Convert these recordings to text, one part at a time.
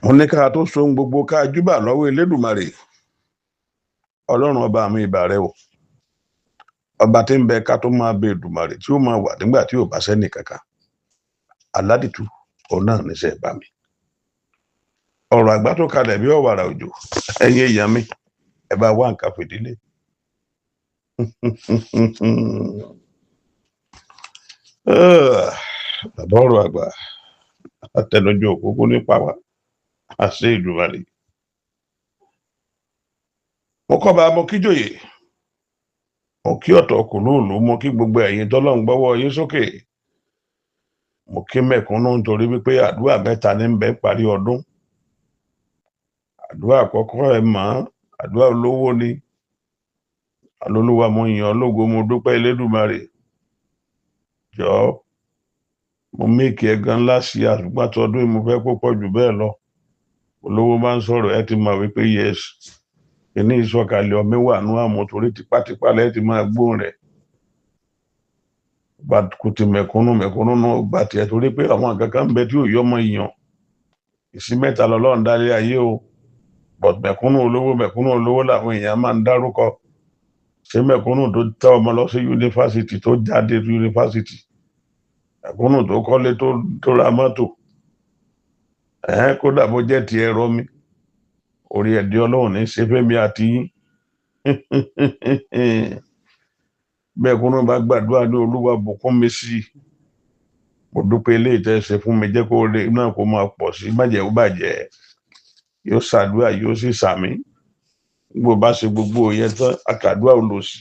mo ní ká tó so gbogbo ká júbà lọ́wọ́ Elédùmarè Ọlọ́run ọba mi ìbà rẹ o ọba tí ń bẹ ká tó máa bẹ Èdùmàrè tí ó máa wà nígbà tí ò bá sẹ́ni kankan aládìtú òun náà níṣẹ́ bá mi ọ̀rọ̀ àgbà tó kalẹ̀ bí ọ̀wàrà òjò ẹ̀yin èèyàn mi ẹ bá wá nǹkan fìdílé bàbá ọ̀rọ̀ àgbà àtẹnujọ òkúkú nípa wa àṣẹ Èdùmàrè mo kọ́ bá mo kíjòyè mo kí ọ̀tọ̀ kùlùlù mo kí gbogbo ẹ̀yin tọ́lọ́ ń gbọ́wọ́ yín sókè mo kí mẹ̀kúnnù nítorí wípé àdúrà mẹ́ta ní ń bẹ parí ọdún àdúrà àkọ́kọ́ ẹ mọ̀ àdúrà olówó ni alólùwà mo yàn ológo mo dúpẹ́ Elédùmarè jọ mo méèkì ẹgan ńlá sí àtúgbàtọ́dún mo fẹ́ kó pọ̀ jù bẹ́ẹ̀ lọ olówó máa ń sọ̀rọ̀ ẹ ti mọ̀ wípé yes ìní ìsọ̀kalẹ̀ ọmọ wà nú àmọ́ torí tipátipá lẹ́ẹ̀ ti máa gbóhùn rẹ̀ bá kò ti mẹ̀kúnnù náà gbà tiẹ̀ torí pé àwọn kankan ń bẹ tí ò yọmọ ìyàn ìsí mẹ́ta lọ́lọ́run dálé ayé o but mẹ̀kúnnù olówó làwọn èèyàn máa ń dárúkọ ṣé mẹ̀kúnnù tó tẹ́ ọmọ lọ sí yunifásitì tó jáde yunifásitì mẹ̀kúnnù tó kọ́lé tó ra mọ́tò kódà bó jẹ́ ti ẹ̀rọ mi orí ẹ̀dí Ọlọ́run ní ṣe fẹ́mi àti yín mẹ̀kúnnù bá gbàdúrà ní Olúwa bùkún mi sí mo dúpẹ́ ilé ìtẹ́sẹ̀ fún mi jẹ́ kó lè náà kó máa pọ̀ sí májẹ̀ ó bàjẹ́ yóò ṣàdúrà yóò sì sàmí gbogbo bá ṣe gbogbo yẹn tán àkàdúrà ò lò sí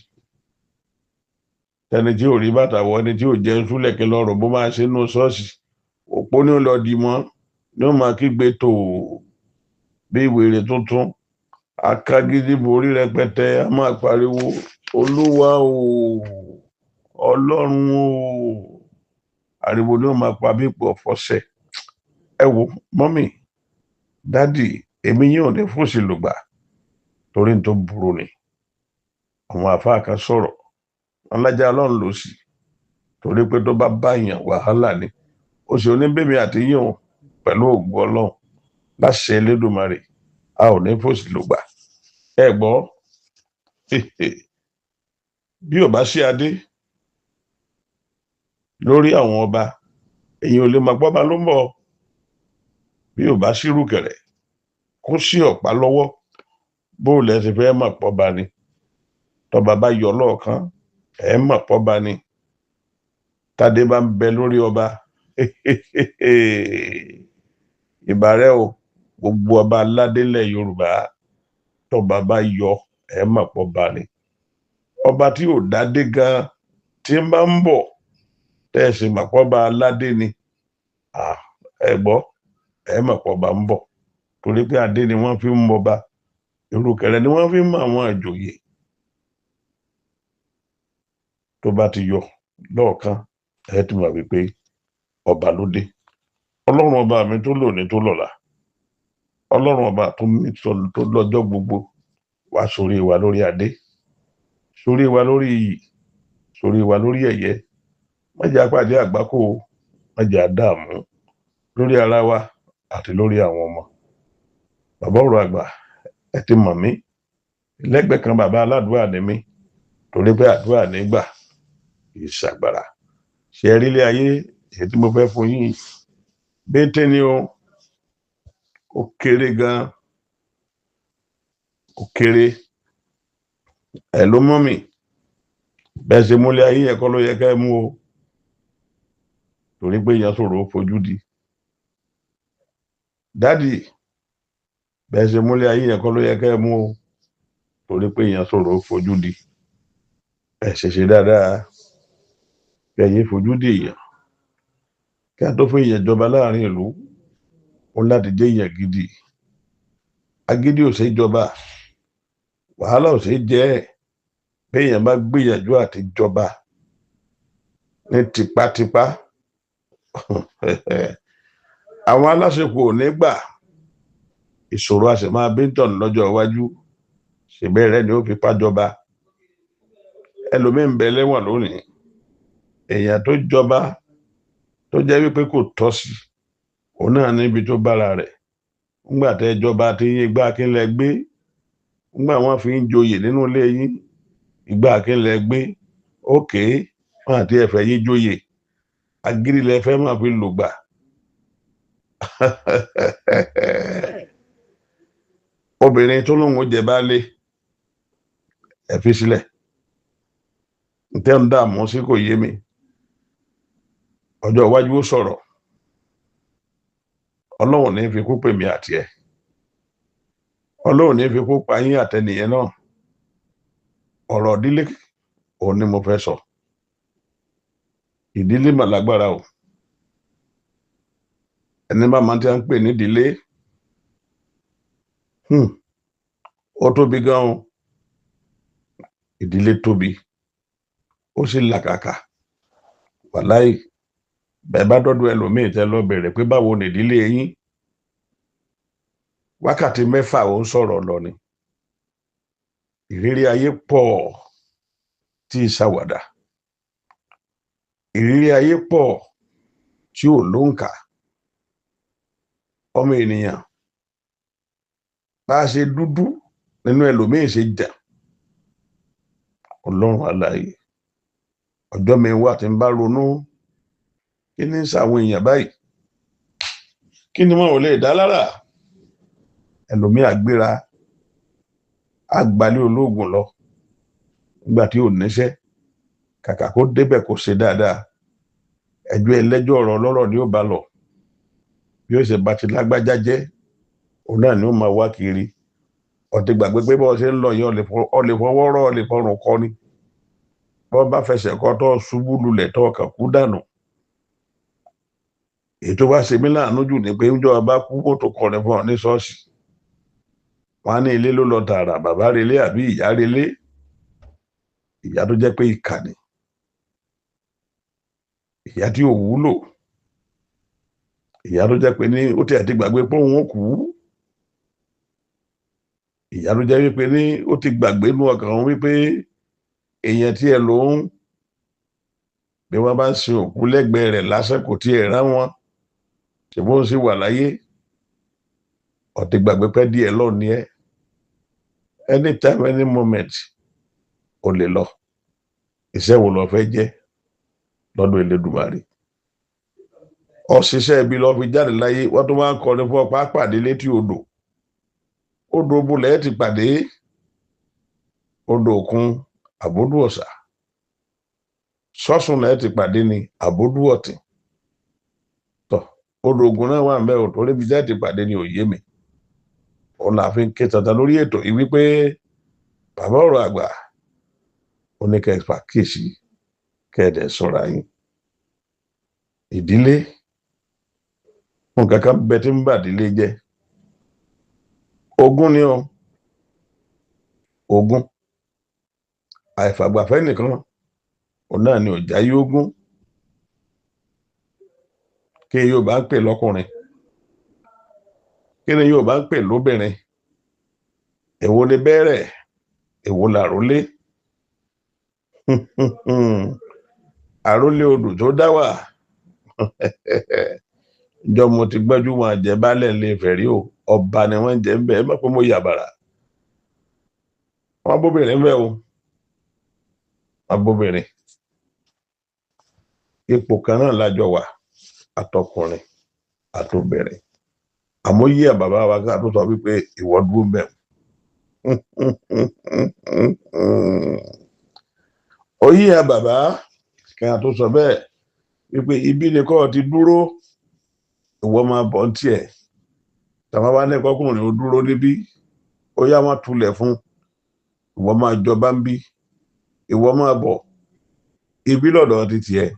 ẹni tí ò rí bàtà wọ ẹni tí ò jẹun súlẹ̀kẹ́ lọ́rùn bó máa ṣe nú ṣọ́ọ̀ṣì òpó ní ó lọ dì mọ́ ní ó máa kígbe tó bí wèrè tuntun akágídí borí rẹpẹtẹ a máa pariwo Olúwa o Ọlọ́run o ariwo ni ó máa pa bí pọ̀ fọ́sẹ̀ ẹ wo mọ́mì dádì èmi yóò ní fún sí lùgbà torí tó burú ni àwọn àfáà kan sọ̀rọ̀ wọn lájà Ọlọ́run ló sì torí pé tó bá báyàn wàhálà ni ó sì oníbèmí àti yíyan pẹ̀lú ògùn Ọlọ́run láṣẹ Elédùmarè a ò ní fòsì lùgbà ẹ gbọ́ bí ò bá sí adé lórí àwọn ọba èyí ò lè máa gbọ́ba ló ń bọ̀ bí ò bá sírù kẹ̀rẹ̀ kó sí ọ̀pá lọ́wọ́ bó lẹ̀ ti fẹ́ mọ̀ pọ́ba ni tọba bá yọ lọ́ọ̀kan ẹ̀ mọ̀ pọ́ba ni tádé bá ń bẹ lórí ọba ìbàrẹ̀ o gbogbo ọba aládélẹ̀ Yorùbá tọba bá yọ ẹ̀ mọ̀ pọ́ba ni ọba tí ò dádé gan tí ń bá ń bọ̀ tẹ́ẹ̀sì mọ̀ pọ́ba aládé ni ẹ gbọ́ ẹ̀ mọ̀ pọ́ba ń bọ̀ torí pé adé ni wọ́n fi ń mọba ìrùkẹ̀rẹ̀ ni wọ́n fi ń mọ àwọn ìjòyè tó bá ti yọ lọ́ọ̀kan ẹ ti mọ̀ wípé ọba ló dé Ọlọ́run ọba mi tó lónìí tó lọ́la Ọlọ́run ọba tó lọ́jọ́ gbogbo wá sórí wa lórí adé sórí wa lórí iyì sórí wa lórí ẹ̀yẹ má jẹ́ apàdé àgbákò má jẹ́ àdààmú lórí ara wa àti lórí àwọn ọmọ bàbá ọ̀rọ̀ àgbà ẹ ti mọ̀ mí lẹ́gbẹ̀ẹ́ kan bàbá aládùúrà ni mí torí pé àdúrà nígbà ìṣàgbára ṣe rí ilé ayé èyí tí mo fẹ́ fún yín bẹ́tẹ́ ni ó kéré gan ó kéré ẹ ló mọ́ mi bẹ́ẹ̀ ṣe múlẹ̀ ayé ẹ̀kọ́ ló yẹ ká ẹ mú o torí pé èèyàn sọ̀rọ̀ ó fojú di dádì bẹ́ẹ̀ ṣe múlẹ̀ ayé ẹ̀kọ́ ló yẹ ká ẹ mú o torí pé èèyàn sọ̀rọ̀ ó fojú di ẹ ṣe dáadáa kí ẹ̀yin fojú di èèyàn kí a tó fún èèyàn jọba láàrin ìlú ó láti jẹ́ èèyàn gidi agídí ò ṣe jọba wàhálà ò ṣe jẹ́ bí èèyàn bá gbìyànjú àti jọba ní tipátipá àwọn aláṣepọ̀ ò ní gbà ìṣòro a sì máa bí tọ̀nù lọ́jọ́ iwájú ṣèbẹ̀rẹ̀ ni ó fi pàjọba ẹlòmíín bẹ lẹ́wọ̀n lónìí èèyàn tó jọba tó jẹ́ wípé kò tọ́ sí òun náà níbi tó bára rẹ̀ ńgbà tẹ́ jọba tí yín igbá kí lẹ gbé, ńgbà wọ́n fi ń joyè nínú ilé yín igbá kí lẹ gbé, ókè wọn àti ẹ̀fẹ̀ yín joyè agídí lẹ fẹ́ máa fi lògbà. obìnrin tó lóun ó jẹ baálé ẹ fi sílẹ̀, ntẹ́ ń dààmú sí kò yé mi, ọjọ́ iwájú ó sọ̀rọ̀, ọlọ́run ní fi kú pè mí àti ẹ̀, ọlọ́run ní fi kú pa yín àtẹnìyẹn náà. ọ̀rọ̀ ìdílé òun ni mo fẹ́ sọ. ìdílé mà lágbára o, ẹni bá máa ti ń pè ní ìdílé ó tóbi gan o. ìdílé tóbi ó sì làkàkà, wàláì bẹ́ẹ̀ bá dọ́dọ̀ ẹlòmíì tẹ́ lọ bẹ̀rẹ̀ pé báwo ni ìdílé yín, wákàtí 6 ó ń sọ̀rọ̀ lọ ni. ìrírí ayé pọ̀ tí ìṣàwàdà, ìrírí ayé pọ̀ tí ò lóǹkà. ọmọ ènìyàn bá a ṣe dúdú nínú ẹlòmíì ṣe jà. ọlọ́run alààyè, ọjọ́ mi wà tí ń bá ronú kí ní sàwọn èèyàn báyìí, kí ni wọn ò lè dá lára. ẹlòmíì àgbéra àgbálẹ̀ olóògùn lọ nígbà tí ò níṣẹ́, kàkà kó débẹ̀ kó ṣe dáadáa, ẹjọ́ ẹlẹ́jọ́ ọ̀rọ̀ ọlọ́rọ̀ ni ó bá lọ. bí ó ṣe bá ti lágbájá jẹ́ òun náà ni ó máa wá kiri. ọ̀tí gbàgbé pé bọ́ọ̀ ṣe ń lọ yẹn ọ lè fọwọ́ rọ́ ọ lè fọrùn kọ́ ni. bọ́ọ̀ bá fẹsẹ̀ kọ́ tó ṣubú lulẹ̀ tó kàn kú dànù. èyí tó bá ṣe mí láàánú jù ni pé níjọ́ bá kú kó tó kọrin fún ọ ní ṣọ́ọ̀ṣì. wọ́n á ní ilé ló lọ tààrà, bàbá relé àbí ìyá relé. ìyá tó jẹ́ pé ìkà ni, ìyá tí ò wúlò, ìyá tó jẹ́ pé ní ó ti àti gbàgbé pé òun ó kú, ìyá tó jẹ́ wípé ní ó ti gbàgbé nú ọkàn òun wípé èèyàn tí ẹ lòun, bí wọ́n bá ń sin òkú lẹ́gbẹ̀ẹ́ rẹ̀ lásán kò tí ẹ rán wọn, ṣùgbọ́n ó sì wà láyé. ó ti gbàgbé pé díẹ̀ lọ ní ẹ, anytime any moment ó lè lọ. iṣẹ́ wo ló fẹ́ jẹ́ lọ́dọ̀ Elédùmarè? ọ̀ṣiṣẹ́ ibi lọ fi jáde láyé, wọ́n tó máa ń kọrin fún ọpá pàdé létí odò. odò bulẹ̀ ti pàdé, odò òkun àbódú ọ̀sà, sọ́sùn lẹ́ẹ̀ ti pàdé ní àbódú ọ̀tìn. tọ́ odò ògùn náà wà mẹ́ òtò níbi jẹ́ ti pàdé ní òye mi. òun là fi ń ké tata lórí ètò yìí wípé bàbá ọ̀rọ̀ àgbà oníkẹ́ẹ̀fà kíyèsí kẹ́ẹ̀dẹ̀ sọ́ra yín. ìdílé nǹkan kan bẹ tí ń bà ìdílé jẹ́. ogún ni ọ, ogún àìfàgbàfẹ́ nìkan òun náà ni ọjà yí ogún. kí Yorùbá ń pè lọ́kùnrin, kí ni Yorùbá ń pè lóbìnrin, èwo ni bẹ́rẹ̀, èwo làrólé. àrólé odò tó dá wà. ìjọ mo ti gbẹ́jú wọn àjẹ́ baálẹ̀ lè fẹ̀rí o, ọba ni wọ́n jẹ́ ń bẹ̀ ẹ́ mọ̀ pé mo yàbàrà. wọ́n bóbìnrin ń bẹ̀ o, wọ́n bóbìnrin. ipò kan náà lájọ wà, àtọkùnrin àtobìnrin. àmọ́ yí àbàbá wa ká tó sọ wípé ìwọ dúró bẹ̀. ó yí àbàbá kan tó sọ bẹ́ẹ̀ wípé ibi ni kọ́ ti dúró, ìwọ máa bọ̀ ń tiẹ̀. tàbá wá ní kọkùnrin ó dúró níbí, ó yá wọn tulẹ̀ fún, ìwọ máa jọba ń bí, ìwọ máa bọ̀ ibi lọ́dọ̀ ti tiẹ̀,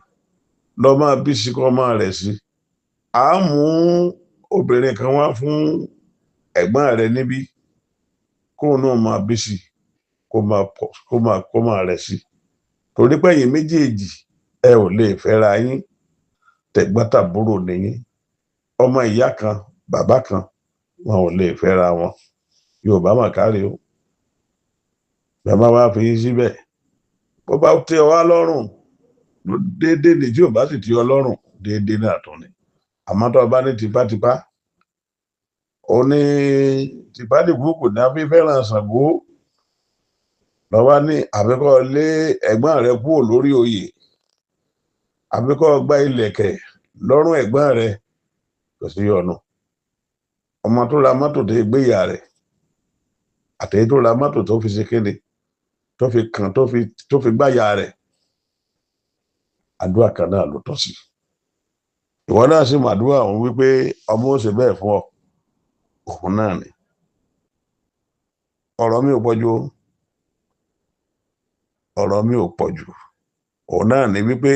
lọ máa bí sí kọ́ máa rẹ̀ sí. a mú obìnrin kan wá fún ẹ̀gbọ́n rẹ̀ níbí, kóun náà máa bí sí kó máa rẹ̀ sí. torí pé ẹ̀yin méjèèjì ẹ ò lè fẹ́ra yín, tẹ̀gbọ́n-tàbúrò nìyín, ọmọ ìyá kan bàbá kan, wọn ò lè fẹ́ra wọn. Yorùbá mà kárí o. bàbá wa fi yín síbẹ̀, bó bá tẹ́ ọ wá lọ́rùn déédéé ni, tí ò bá sì tẹ́ ọ lọ́rùn déédéé náà tún ni. àmọ́ tó o bá ní tipátipá ó ní tìpádìkúùkù ní a fi fẹ́ràn Ṣàngó lọ́wọ́ ní àbíkọ́ lé ẹ̀gbọ́n rẹ̀ kúrò lórí oyè àbíkọ́ gba ilẹ̀kẹ̀ lọ́rùn ẹ̀gbọ́n rẹ̀ kò sí ọ̀nà ọmọ tó ra mọ́tò tó gbé ìyá rẹ̀ àtẹ̀yí tó ra mọ́tò tó fi ṣe kéde tó fi kàn tó fi gbáyà rẹ̀ àdúrà kan náà ló tọ́ sí ìwọ náà sì màdúrà òun wípé ọmọ ó ṣe bẹ́ẹ̀ fún ọ òun náà ni ọ̀rọ̀ mi ò pọ̀jù òun náà ni wípé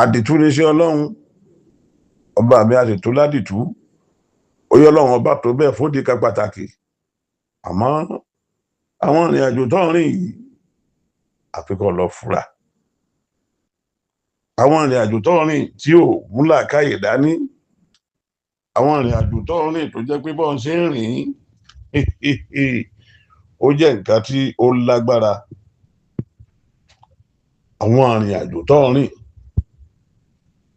àdìtú ní sí Ọlọ́run ọba mi àdìtú ládìtú ó yọ Ọlọ́run ọba tó bẹ́ẹ̀ fún dìka pàtàkì àmọ́ àwọn ìrìn àjò tó ń rìn yìí àfikọ́ lọ fura àwọn ìrìn àjò tó ń rìn tí ò múlà káyè dání àwọn ìrìn àjò tó ń rìn tó jẹ́ pé bọ́n ṣe ń rìn ó jẹ́ nǹkan tí ó lágbára àwọn ìrìn àjò tó ń rìn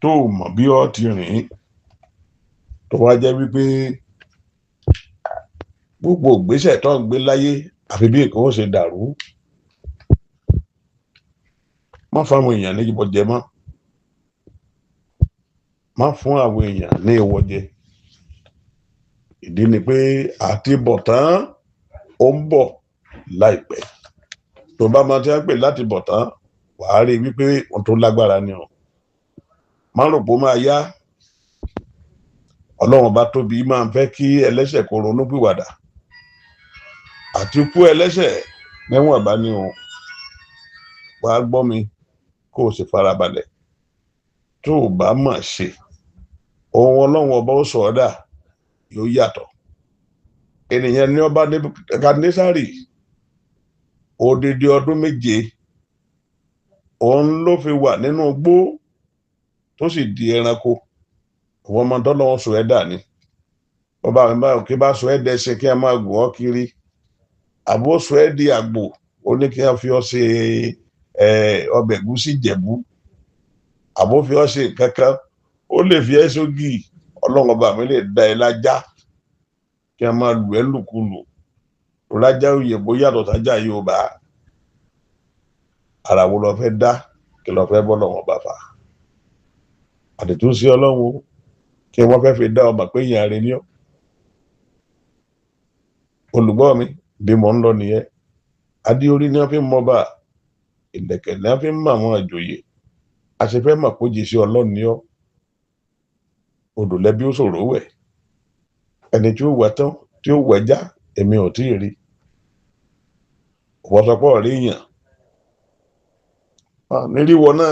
tó mọ̀ bí ó ti rìn tó wá jẹ́ wípé gbogbo ìgbésẹ̀ tó ń gbé láyé àfi bí nǹkan ó ṣe dàrú má fáwọn èèyàn ní ìbọjẹ má fún àwọn èèyàn ní ìwọjẹ ìdí ni pé àti bọ̀ tán ó ń bọ̀ láìpẹ́ tó bá máa ti ń pè láti bọ̀ tán wàá rí wípé ohun tó lágbára ni o má rò pé ó máa yá Ọlọ́run bá tóbi máa ń fẹ́ kí ẹlẹ́ṣẹ̀ kó ronú pìwàdà àti kú ẹlẹ́ṣẹ̀ níwọ̀n bá ní o wàá gbọ́ mi kó o sì farabalẹ̀ tó o bá mà ṣe ohun Ọlọ́run ọba ó sọ ọ́ dà yóò yàtọ̀ ènìyàn ní ọba Nebukadnesari odidi ọdún 7 òun ló fi wà nínú igbó tó sì di ẹranko àwọn ọmọ tọ́lọ́wọ́ sọ ẹ́ dà ní ọba mi báyọ̀ kí bá sọ ẹ́ dẹ́ṣẹ̀ kí a máa gùn ọ́ kiri àbó sọ ẹ́ di àgbò ó ní kí a fi ọ́ ṣe ọbẹ̀ ẹ̀gúsí Ìjẹ̀bú àbó fi ọ́ ṣe kankan ó lè fi ẹ́ sógì Ọlọ́run ọba mi lè da ẹ lájá kí a máa lù ẹ́ lùkulù lájá Òyìnbó yàtọ̀ sájà Yorùbá ara wo lọ fẹ́ dá kí lọ fẹ́ bọ́ lọ́wọ́ bàbá àdìtú sí Ọlọ́run kí wọ́n fẹ́ fi dá ọmọ pé ìyá rẹ ní ọ́ olùgbọ́ mi bí mo ń lọ nìyẹn adé orí ni wọ́n fi ń mọba ìlẹ̀kẹ̀ ni wọ́n fi ń mọ àwọn àjòyè àṣefẹ́ mọ̀ kó jẹ́ sí Ọlọ́run ní ọ́ odò lẹ́bí ó ṣòro wẹ̀ ẹni tí ó wẹ̀ tán tí ó wẹ̀ já èmi ò tí ì rí wọ́sọpọ̀ rí yàn níríwọ náà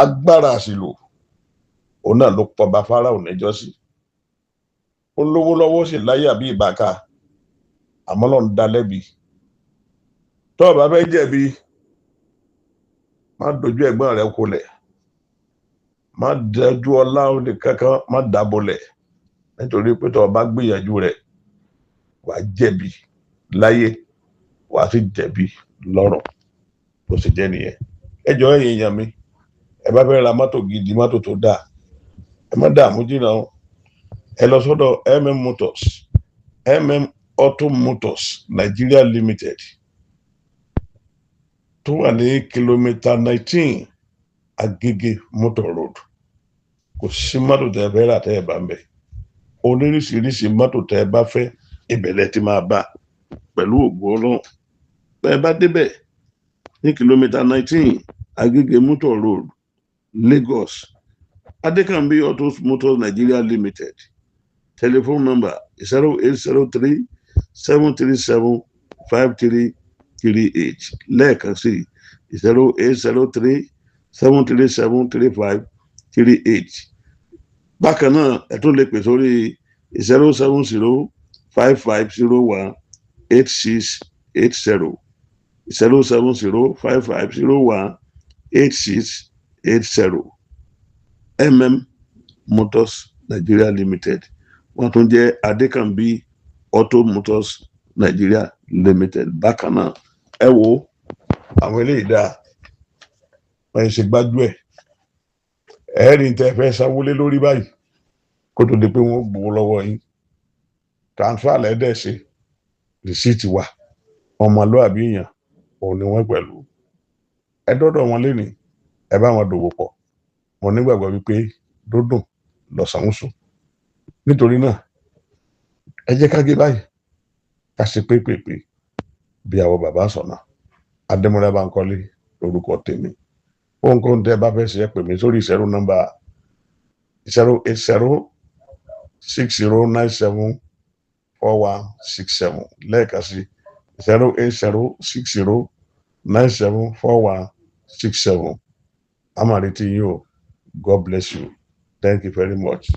agbára àṣìlò òun náà ló pọ̀ bá Fáráò níjọ́sí ó lówó lọ́wọ́ sì láyà bí ìbáka àmọ́ lọ́n dá lẹ́bi tó o bá fẹ́ jẹ̀bi má dojú ẹ̀gbọ́n rẹ kolẹ̀ má dájú ọlá òde kankan má dábọlẹ̀ nítorí pé tó o bá gbìyànjú rẹ̀ wà á jẹ̀bi láyé wà á sì jẹ̀bi lọ́run bó ṣe jẹ́ nìyẹn ẹ jọ̀ọ́ ẹ̀yin èèyàn mi ẹ bá fẹ́ ra mọ́tò gidi mọ́tò tó dáa ẹ má dààmú jìnnà o ẹ lọ sọ́dọ̀ Auto Motors Nigeria Limited tó wà ní kìlómítà 19 Agége Motor Road kò sí mọ́tò tẹ́ ẹ fẹ́ rà tẹ́ ẹ bá ń bẹ̀ oníríṣiríṣi mọ́tò tẹ́ ẹ bá fẹ́ ìbẹ̀lẹ̀ ti máa bá pẹ̀lú ògo Ọlọ́run bẹ́ẹ̀ bá débẹ̀ ní kìlómítà 19 Agége Motor Road Lagos Adekambi Auto Motors Nigeria Limited telephone number 0803 737 5338 lẹ́ẹ̀kan sí 0803 737 3538 bákan náà ẹ tún lè pè sórí 070 5501 8680 070 5501 8680 Motors Nigeria Limited wọ́n tún jẹ́ Adekambi Auto Motors Nigeria Limited bákan náà ẹ wo àwọn eléyìí dáa wọ́n ṣe gbájú ẹ̀ ẹ̀rí tẹ́ fẹ́ sanwó lé lórí báyìí kó tó di pé wọ́n gbowó lọ́wọ́ yín transfer lẹ́dẹ̀ ṣe rìsíìtì wà ọmọlúwàbí èèyàn òun ni wọ́n pẹ̀lú ẹ dọ́dọ̀ wọn lẹ́nìí ẹ bá wọn dòwò pọ̀ mo nígbàgbọ́ wípé dúndùn lọ́sàn-án sùn nítorí náà ẹ jẹ́ ká gé báyìí ká ṣe pépèpé bí àwọn bàbá sọ̀nà Adémọ́lá Bánkọ́lé lórúkọ tèmi ohunkóhun tẹ́ bá fẹ́ ṣe pè mí sórí ìṣẹ́rú nọ́mbà 08060974167 lẹ́ẹ̀kan sí 08060974167 I'm a retí yín o. God bless you. Thank you very much.